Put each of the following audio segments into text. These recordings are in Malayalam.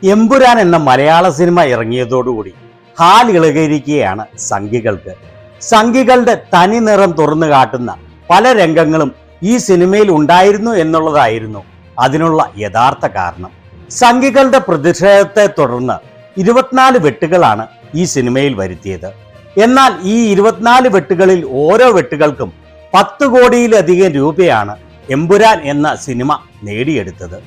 എമ്പുരാൻ എന്ന മലയാള സിനിമ ഇറങ്ങിയതോടുകൂടി ഹാലിളകിയിരിക്കുകയാണ് സംഘികൾക്ക്. സംഘികളുടെ തനി നിറം തുറന്നു കാട്ടുന്ന പല രംഗങ്ങളും ഈ സിനിമയിൽ ഉണ്ടായിരുന്നു എന്നുള്ളതായിരുന്നു അതിനുള്ള യഥാർത്ഥ കാരണം. സംഘികളുടെ പ്രതിഷേധത്തെ തുടർന്ന് 24 വെട്ടുകളാണ് ഈ സിനിമയിൽ വരുത്തിയത്. എന്നാൽ ഈ 24 വെട്ടുകളിൽ ഓരോ വെട്ടുകൾക്കും 10 കോടിയിലധികം രൂപയാണ് എമ്പുരാൻ എന്ന സിനിമ നേടിയെടുത്തത്.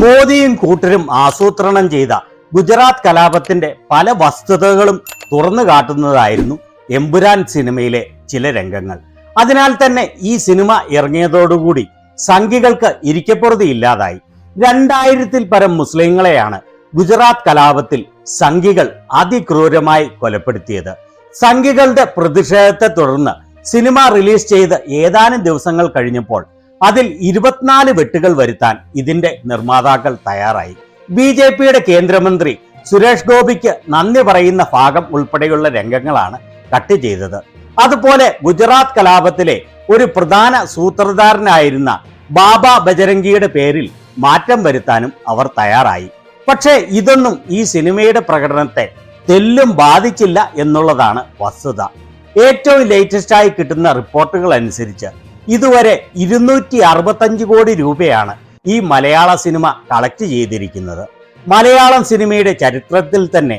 മോദിയും കൂട്ടരും ആസൂത്രണം ചെയ്ത ഗുജറാത്ത് കലാപത്തിന്റെ പല വസ്തുതകളും തുറന്നു കാട്ടുന്നതായിരുന്നു എമ്പുരാൻ സിനിമയിലെ ചില രംഗങ്ങൾ. അതിനാൽ തന്നെ ഈ സിനിമ ഇറങ്ങിയതോടുകൂടി സംഘികൾക്ക് ഇരിക്കപ്പുറതി ഇല്ലാതായി. 2000-ൽ പരം മുസ്ലിങ്ങളെയാണ് ഗുജറാത്ത് കലാപത്തിൽ സംഘികൾ അതിക്രൂരമായി കൊലപ്പെടുത്തിയത്. സംഘികളുടെ പ്രതിഷേധത്തെ തുടർന്ന് സിനിമ റിലീസ് ചെയ്ത് ഏതാനും ദിവസങ്ങൾ കഴിഞ്ഞപ്പോൾ അതിൽ 24 വെട്ടുകൾ വരുത്താൻ ഇതിന്റെ നിർമ്മാതാക്കൾ തയ്യാറായി. BJPയുടെ കേന്ദ്രമന്ത്രി സുരേഷ് ഗോപിക്ക് നന്ദി പറയുന്ന ഭാഗം ഉൾപ്പെടെയുള്ള രംഗങ്ങളാണ് കട്ട് ചെയ്തത്. അതുപോലെ ഗുജറാത്ത് കലാപത്തിലെ ഒരു പ്രധാന സൂത്രധാരനായിരുന്ന ബാബ ബജരംഗിയുടെ പേരിൽ മാറ്റം വരുത്താനും അവർ തയ്യാറായി. പക്ഷേ ഇതൊന്നും ഈ സിനിമയുടെ പ്രകടനത്തെ തെല്ലും ബാധിച്ചില്ല എന്നുള്ളതാണ് വസ്തുത. ഏറ്റവും ലേറ്റസ്റ്റ് ആയി കിട്ടുന്ന റിപ്പോർട്ടുകൾ അനുസരിച്ച് ഇതുവരെ 265 കോടി രൂപയാണ് ഈ മലയാള സിനിമ കളക്ട് ചെയ്തിരിക്കുന്നത്. മലയാളം സിനിമയുടെ ചരിത്രത്തിൽ തന്നെ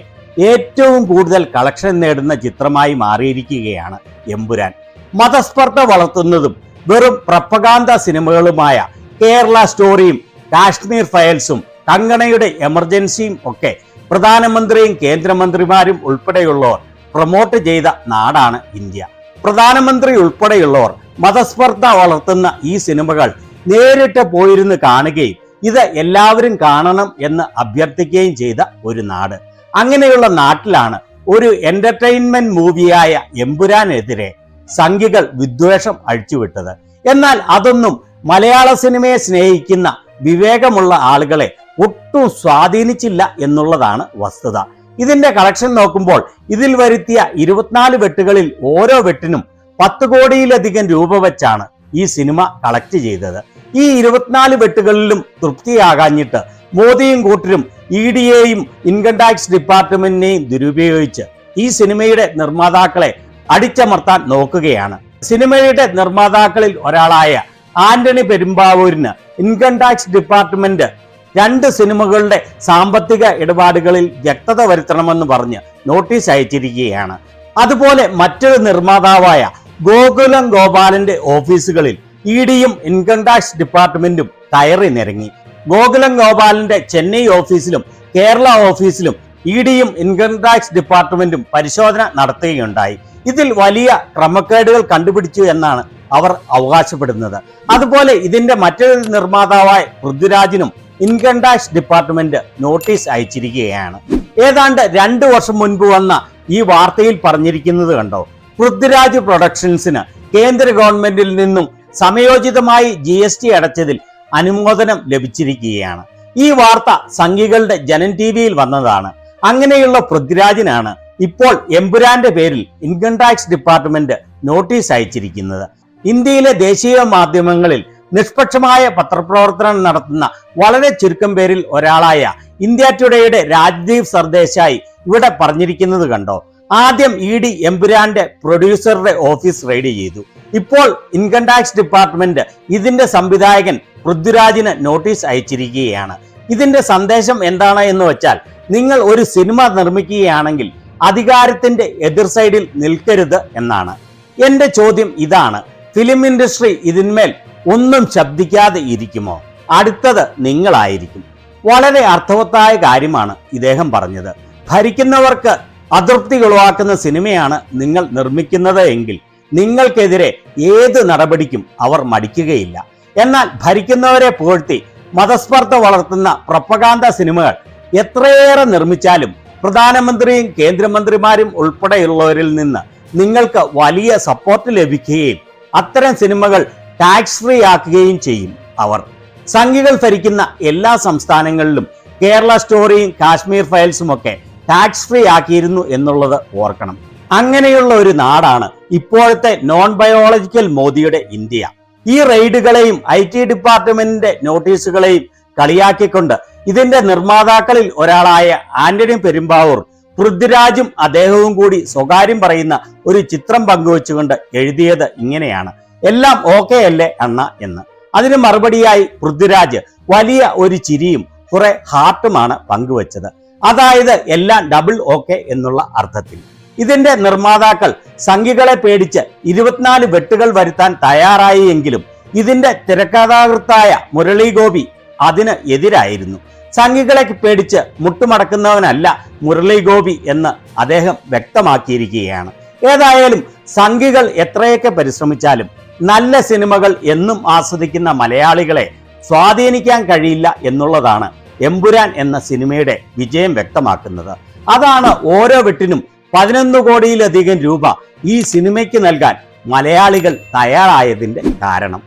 ഏറ്റവും കൂടുതൽ കളക്ഷൻ നേടുന്ന ചിത്രമായി മാറിയിരിക്കുകയാണ് എമ്പുരാൻ. മതസ്പർദ്ധ വളർത്തുന്നതും വെറും പ്രപ്പഗാന്ത സിനിമകളുമായ കേരള സ്റ്റോറിയും കാശ്മീർ ഫയൽസും കങ്കണയുടെ എമർജൻസിയും ഒക്കെ പ്രധാനമന്ത്രിയും കേന്ദ്രമന്ത്രിമാരും ഉൾപ്പെടെയുള്ളവർ പ്രൊമോട്ട് ചെയ്ത നാടാണ് ഇന്ത്യ. പ്രധാനമന്ത്രി ഉൾപ്പെടെയുള്ളവർ മതസ്പർദ്ധ വളർത്തുന്ന ഈ സിനിമകൾ നേരിട്ട് പോയിരുന്ന് കാണുകയും ഇത് എല്ലാവരും കാണണം എന്ന് അഭ്യർത്ഥിക്കുകയും ചെയ്ത ഒരു നാട്. അങ്ങനെയുള്ള നാട്ടിലാണ് ഒരു എന്റർടൈൻമെന്റ് മൂവിയായ എമ്പുരാനെതിരെ സംഘികൾ വിദ്വേഷം അഴിച്ചുവിട്ടത്. എന്നാൽ അതൊന്നും മലയാള സിനിമയെ സ്നേഹിക്കുന്ന വിവേകമുള്ള ആളുകളെ ഒട്ടും സ്വാധീനിച്ചില്ല എന്നുള്ളതാണ് വസ്തുത. ഇതിന്റെ കളക്ഷൻ നോക്കുമ്പോൾ ഇതിൽ വരുത്തിയ 24 വെട്ടുകളിൽ ഓരോ വെട്ടിനും 10 കോടിയിലധികം രൂപ വെച്ചാണ് ഈ സിനിമ കളക്ട് ചെയ്തത്. ഈ 24 വെട്ടുകളിലും തൃപ്തിയാകാഞ്ഞിട്ട് മോദിയും കൂട്ടരും EDയെയും ഇൻകം ടാക്സ് ഡിപ്പാർട്ട്മെന്റിനെയും ദുരുപയോഗിച്ച് ഈ സിനിമയുടെ നിർമ്മാതാക്കളെ അടിച്ചമർത്താൻ നോക്കുകയാണ്. സിനിമയുടെ നിർമ്മാതാക്കളിൽ ഒരാളായ ആന്റണി പെരുമ്പാവൂരിന് ഇൻകം ടാക്സ് ഡിപ്പാർട്ട്മെന്റ് 2 സിനിമകളുടെ സാമ്പത്തിക ഇടപാടുകളിൽ വ്യക്തത വരുത്തണമെന്ന് പറഞ്ഞ് നോട്ടീസ് അയച്ചിരിക്കുകയാണ്. അതുപോലെ മറ്റൊരു നിർമ്മാതാവായ ഗോകുലം ഗോപാലന്റെ ഓഫീസുകളിൽ EDയും ഇൻകം ടാക്സ് ഡിപ്പാർട്ട്മെന്റും കയറി നിരങ്ങി. ഗോകുലം ഗോപാലന്റെ ചെന്നൈ ഓഫീസിലും കേരള ഓഫീസിലും EDയും ഇൻകം ടാക്സ് ഡിപ്പാർട്ട്മെന്റും പരിശോധന നടത്തുകയുണ്ടായി. ഇതിൽ വലിയ ക്രമക്കേടുകൾ കണ്ടുപിടിച്ചു എന്നാണ് അവർ അവകാശപ്പെടുന്നത്. അതുപോലെ ഇതിന്റെ മറ്റൊരു നിർമ്മാതാവായ പൃഥ്വിരാജിനും ഇൻകം ടാക്സ് ഡിപ്പാർട്ട്മെന്റ് നോട്ടീസ് അയച്ചിരിക്കുകയാണ്. ഏതാണ്ട് 2 വർഷം മുൻപ് വന്ന ഈ വാർത്തയിൽ പറഞ്ഞിരിക്കുന്നത് കണ്ടോ, പൃഥ്വിരാജ് പ്രൊഡക്ഷൻസിന് കേന്ദ്ര ഗവൺമെന്റിൽ നിന്നും സമയോചിതമായി GST അടച്ചതിൽ അനുമോദനം ലഭിച്ചിരിക്കുകയാണ്. ഈ വാർത്ത സംഘികളുടെ ജനൻ TVയിൽ വന്നതാണ്. അങ്ങനെയുള്ള പൃഥ്വിരാജിനാണ് ഇപ്പോൾ എമ്പുരാന്റെ പേരിൽ ഇൻകം ടാക്സ് ഡിപ്പാർട്ട്മെന്റ് നോട്ടീസ് അയച്ചിരിക്കുന്നത്. ഇന്ത്യയിലെ ദേശീയ മാധ്യമങ്ങളിൽ നിഷ്പക്ഷമായ പത്രപ്രവർത്തനം നടത്തുന്ന വളരെ ചുരുക്കം പേരിൽ ഒരാളായ ഇന്ത്യ ടുഡേയുടെ രാജ്ദീപ് സർദേശായി ഇവിടെ പറഞ്ഞിരിക്കുന്നത് കണ്ടോ. ആദ്യം ED എമ്പുരാന്റെ പ്രൊഡ്യൂസറുടെ ഓഫീസ് റെയ്ഡ് ചെയ്തു. ഇപ്പോൾ ഇൻകം ടാക്സ് ഡിപ്പാർട്ട്മെന്റ് ഇതിന്റെ സംവിധായകൻ പൃഥ്വിരാജിന് നോട്ടീസ് അയച്ചിരിക്കുകയാണ്. ഇതിന്റെ സന്ദേശം എന്താണ് എന്ന് വെച്ചാൽ, നിങ്ങൾ ഒരു സിനിമ നിർമ്മിക്കുകയാണെങ്കിൽ അധികാരത്തിന്റെ എതിർ സൈഡിൽ നിൽക്കരുത് എന്നാണ്. എന്റെ ചോദ്യം ഇതാണ്, ഫിലിം ഇൻഡസ്ട്രി ഇതിന്മേൽ ഒന്നും ശബ്ദിക്കാതെ ഇരിക്കുമോ? അടുത്തത് നിങ്ങളായിരിക്കും. വളരെ അർത്ഥവത്തായ കാര്യമാണ് ഇദ്ദേഹം പറഞ്ഞത്. ഭരിക്കുന്നവർക്ക് അതൃപ്തി ഉളവാക്കുന്ന സിനിമയാണ് നിങ്ങൾ നിർമ്മിക്കുന്നത് എങ്കിൽ നിങ്ങൾക്കെതിരെ ഏത് നടപടിക്കും അവർ മടിക്കുകയില്ല. എന്നാൽ ഭരിക്കുന്നവരെ പുകഴ്ത്തി മതസ്പർദ്ധ വളർത്തുന്ന പ്രപ്പഗാന്ത സിനിമകൾ എത്രയേറെ നിർമ്മിച്ചാലും പ്രധാനമന്ത്രിയും കേന്ദ്രമന്ത്രിമാരും ഉൾപ്പെടെയുള്ളവരിൽ നിന്ന് നിങ്ങൾക്ക് വലിയ സപ്പോർട്ട് ലഭിക്കുകയും അത്തരം സിനിമകൾ ടാക്സ് ഫ്രീ ആക്കുകയും ചെയ്യും അവർ. സംഘികൾ ഭരിക്കുന്ന എല്ലാ സംസ്ഥാനങ്ങളിലും കേരള സ്റ്റോറിയും കാശ്മീർ ഫയൽസും ഒക്കെ ടാക്സ് ഫ്രീ ആക്കിയിരുന്നു എന്നുള്ളത് ഓർക്കണം. അങ്ങനെയുള്ള ഒരു നാടാണ് ഇപ്പോഴത്തെ നോൺ ബയോളജിക്കൽ മോദിയുടെ ഇന്ത്യ. ഈ റെയ്ഡുകളെയും IT ഡിപ്പാർട്ട്മെന്റിന്റെ നോട്ടീസുകളെയും കളിയാക്കിക്കൊണ്ട് ഇതിന്റെ നിർമ്മാതാക്കളിൽ ഒരാളായ ആന്റണി പെരുമ്പാവൂർ പൃഥ്വിരാജും അദ്ദേഹവും കൂടി സ്വകാര്യം പറയുന്ന ഒരു ചിത്രം പങ്കുവെച്ചുകൊണ്ട് എഴുതിയത് ഇങ്ങനെയാണ്: എല്ലാം ഓക്കെ അല്ലേ അണ്ണ എന്ന്. അതിന് മറുപടിയായി പൃഥ്വിരാജ് വലിയ ഒരു ചിരിയും കുറെ ഹാർട്ടുമാണ് പങ്കുവച്ചത്. അതായത് എല്ലാം ഡബിൾ ഓക്കെ എന്നുള്ള അർത്ഥത്തിൽ. ഇതിന്റെ നിർമ്മാതാക്കൾ സംഘികളെ പേടിച്ച് 24 വെട്ടുകൾ വരുത്താൻ തയ്യാറായി എങ്കിലും ഇതിന്റെ തിരക്കഥാകൃത്തായ മുരളി ഗോപി അതിന് എതിരായിരുന്നു. സംഘികളെ പേടിച്ച് മുട്ടുമടക്കുന്നവനല്ല മുരളി ഗോപി എന്ന് അദ്ദേഹം വ്യക്തമാക്കിയിരിക്കുകയാണ്. ഏതായാലും സംഘികൾ എത്രയൊക്കെ പരിശ്രമിച്ചാലും നല്ല സിനിമകൾ എന്നും ആസ്വദിക്കുന്ന മലയാളികളെ സ്വാധീനിക്കാൻ കഴിയില്ല എന്നുള്ളതാണ് എമ്പുരാൻ എന്ന സിനിമയുടെ വിജയം വ്യക്തമാക്കുന്നത്. അതാണ് ഓരോ വെട്ടിനും 11 കോടിയിലധികം രൂപ ഈ സിനിമയ്ക്ക് നൽകാൻ മലയാളികൾ തയ്യാറായതിന്റെ കാരണം.